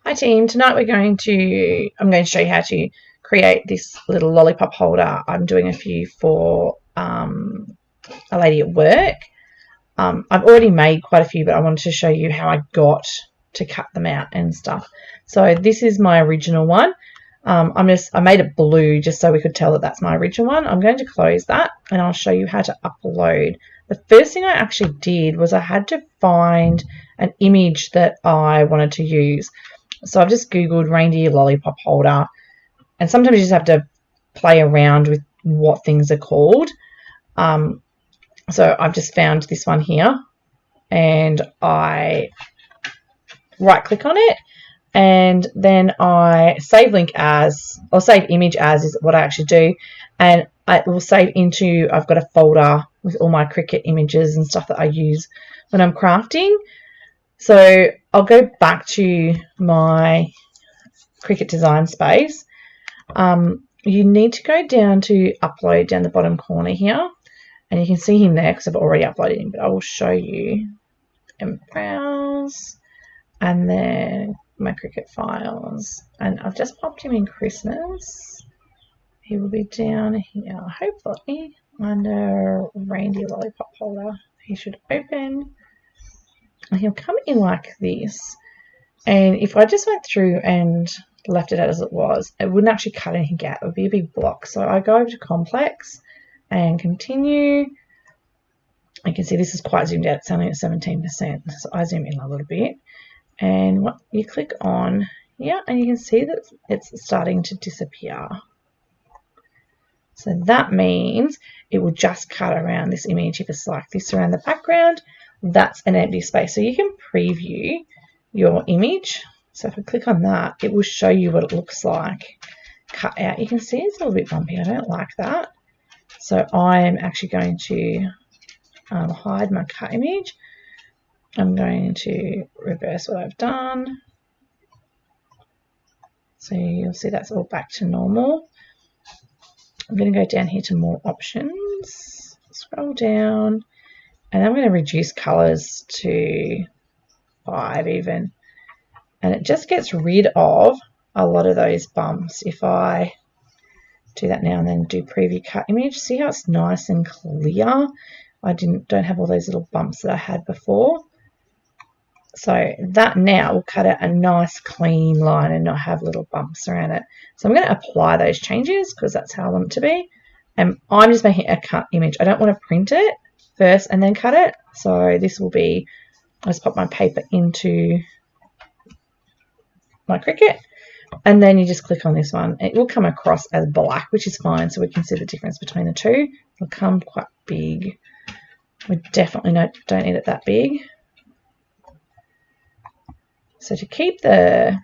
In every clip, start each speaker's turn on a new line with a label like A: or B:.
A: Hi team, tonight I'm going to show you how to create this little lollipop holder. I'm doing a few for a lady at work. I've already made quite a few, but I wanted to show you how I got to cut them out and stuff. So this is my original one. I made it blue just so we could tell that that's my original one. I'm going to close that and I'll show you how to upload. The first thing I actually did was I had to find an image that I wanted to use. So I've just Googled reindeer lollipop holder, and sometimes you just have to play around with what things are called. So I've just found this one here, and I right click on it, and then I save link as, or save image as is what I actually do, and it will save into, I've got a folder with all my Cricut images and stuff that I use when I'm crafting. So I'll go back to my Cricut design space. You need to go down to upload down the bottom corner here, and you can see him there because I've already uploaded him, but I will show you and browse, and then my Cricut files, and I've just popped him in Christmas. He will be down here, hopefully under reindeer lollipop holder. He should open. And he'll come in like this, and if I just went through and left it as it was, it wouldn't actually cut anything out. It would be a big block. So I go over to complex and continue. You can see this is quite zoomed out. It's only at 17%. So I zoom in a little bit, and what you click on here, and you can see that it's starting to disappear. So that means it will just cut around this image. If it's like this around the background, that's an empty space. So you can preview your image. So if I click on that, it will show you what it looks like cut out. You can see it's a little bit bumpy. I don't like that. So I am actually going to hide my cut image. I'm going to reverse what I've done. So you'll see that's all back to normal. I'm going to go down here to more options, scroll down, and I'm going to reduce colors to 5 even. And it just gets rid of a lot of those bumps. If I do that now and then do preview cut image, see how it's nice and clear? I don't have all those little bumps that I had before. So that now will cut out a nice clean line and not have little bumps around it. So I'm going to apply those changes because that's how I want it to be. And I'm just making a cut image. I don't want to print it first and then cut it. So this will be, I'll just pop my paper into my Cricut, and then you just click on this one. It will come across as black, which is fine, so we can see the difference between the two. It'll come quite big. We definitely don't need it that big. So to keep the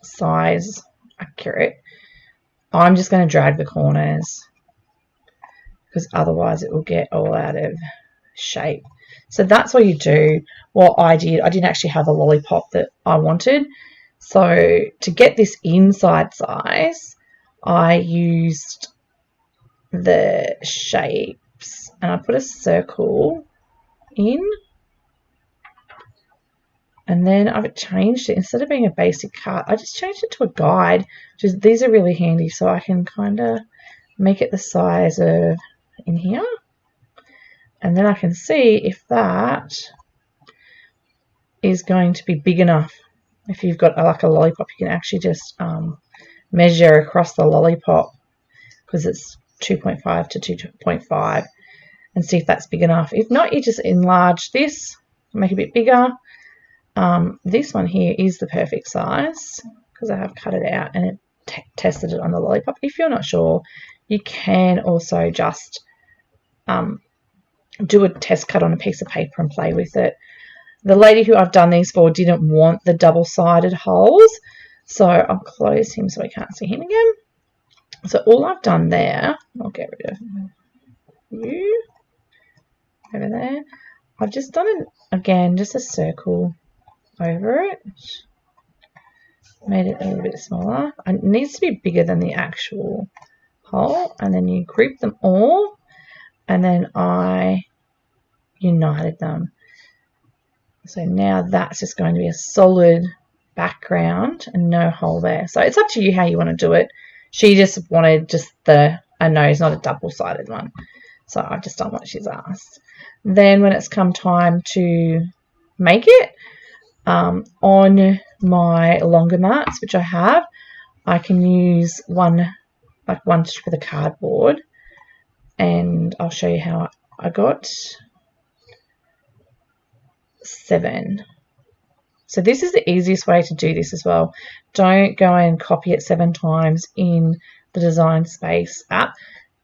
A: size accurate, I'm just going to drag the corners because otherwise it will get all out of shape. So that's what you do. What I didn't actually have a lollipop that I wanted. So to get this inside size, I used the shapes and I put a circle in. And then I've changed it. Instead of being a basic cut, I just changed it to a guide. These are really handy, so I can kind of make it the size of in here. And then I can see if that is going to be big enough. If you've got like a lollipop, you can actually just measure across the lollipop because it's 2.5 to 2.5 and see if that's big enough. If not, you just enlarge this, make it a bit bigger. This one here is the perfect size because I have cut it out and it tested it on the lollipop. If you're not sure, you can also just do a test cut on a piece of paper and play with it. The lady who I've done these for didn't want the double-sided holes, so I'll close him so I can't see him again. So all I've done there, I'll get rid of you over there. I've just done it again, just a circle over it. Made it a little bit smaller. It needs to be bigger than the actual hole, and then you group them all, and then I united them. So now that's just going to be a solid background and no hole there. So it's up to you how you want to do it. She just wanted just a nose, not a double-sided one. So I've just done what she's asked. Then when it's come time to make it, on my longer mats, which I have, I can use one for the cardboard, and I'll show you how I got 7. So this is the easiest way to do this as well. Don't go and copy it 7 times in the Design Space app.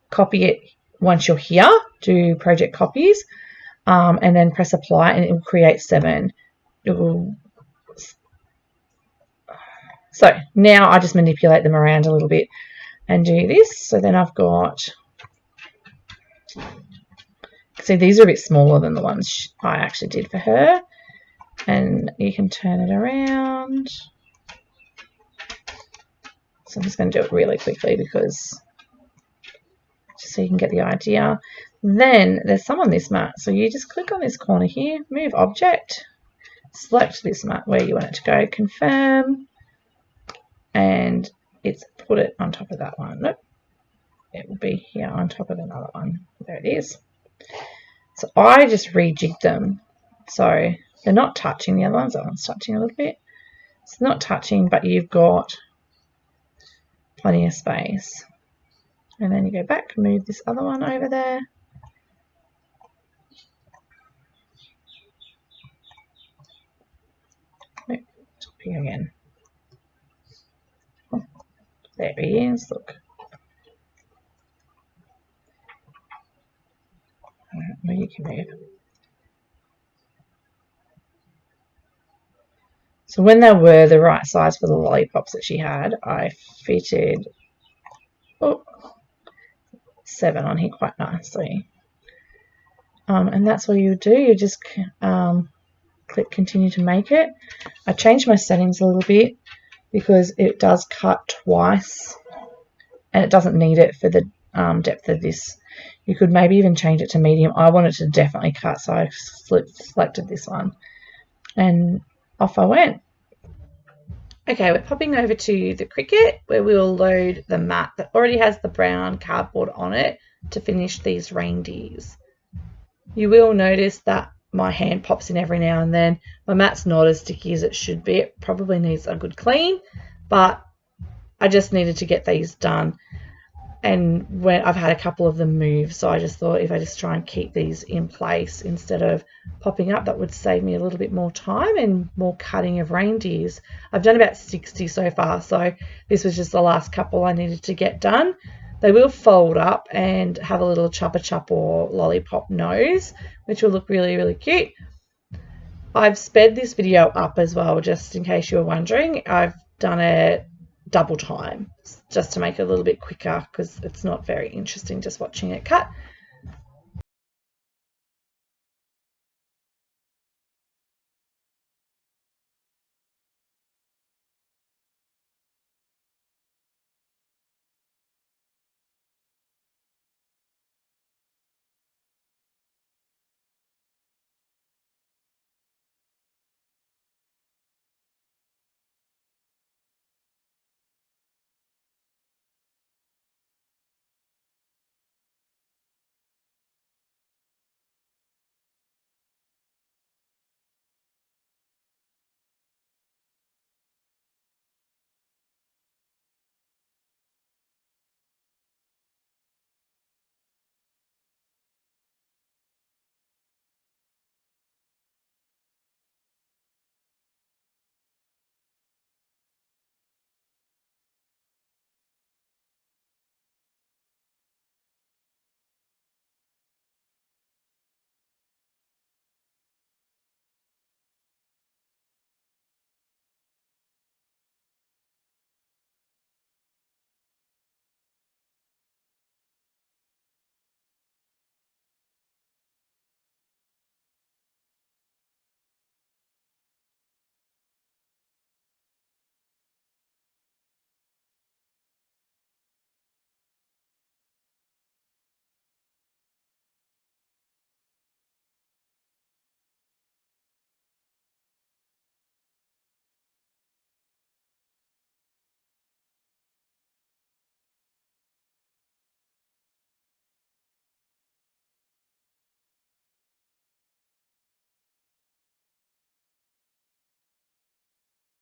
A: Copy it once you're here, do project copies, and then press apply, and it will create 7. So now I just manipulate them around a little bit and do this. So then I've got, see, these are a bit smaller than the ones I actually did for her. And you can turn it around. So I'm just going to do it really quickly because just so you can get the idea. Then there's some on this mat. So you just click on this corner here, move object, select this mat where you want it to go, confirm, and it's put it on top of that one. Nope. It will be here on top of another one. There it is. So I just rejigged them. So they're not touching the other ones. That one's touching a little bit. It's not touching, but you've got plenty of space. And then you go back, move this other one over there. Nope, topping again. Oh, there he is, look. Well, you can move. So when they were the right size for the lollipops that she had, I fitted 7 on here quite nicely. And that's all you do. You just click continue to make it. I changed my settings a little bit because it does cut twice and it doesn't need it for the depth of this. You could maybe even change it to medium. I wanted to definitely cut, so I selected this one. And off I went. Okay, we're popping over to the Cricut where we'll load the mat that already has the brown cardboard on it to finish these reindeers. You will notice that my hand pops in every now and then. My mat's not as sticky as it should be. It probably needs a good clean, but I just needed to get these done. And when I've had a couple of them move, so I just thought if I just try and keep these in place instead of popping up, that would save me a little bit more time and more cutting of reindeers. I've done about 60 so far, so this was just the last couple I needed to get done. They will fold up and have a little chuppa chup or lollipop nose, which will look really, really cute. I've sped this video up as well, just in case you were wondering. I've done it double time just to make it a little bit quicker because it's not very interesting just watching it cut.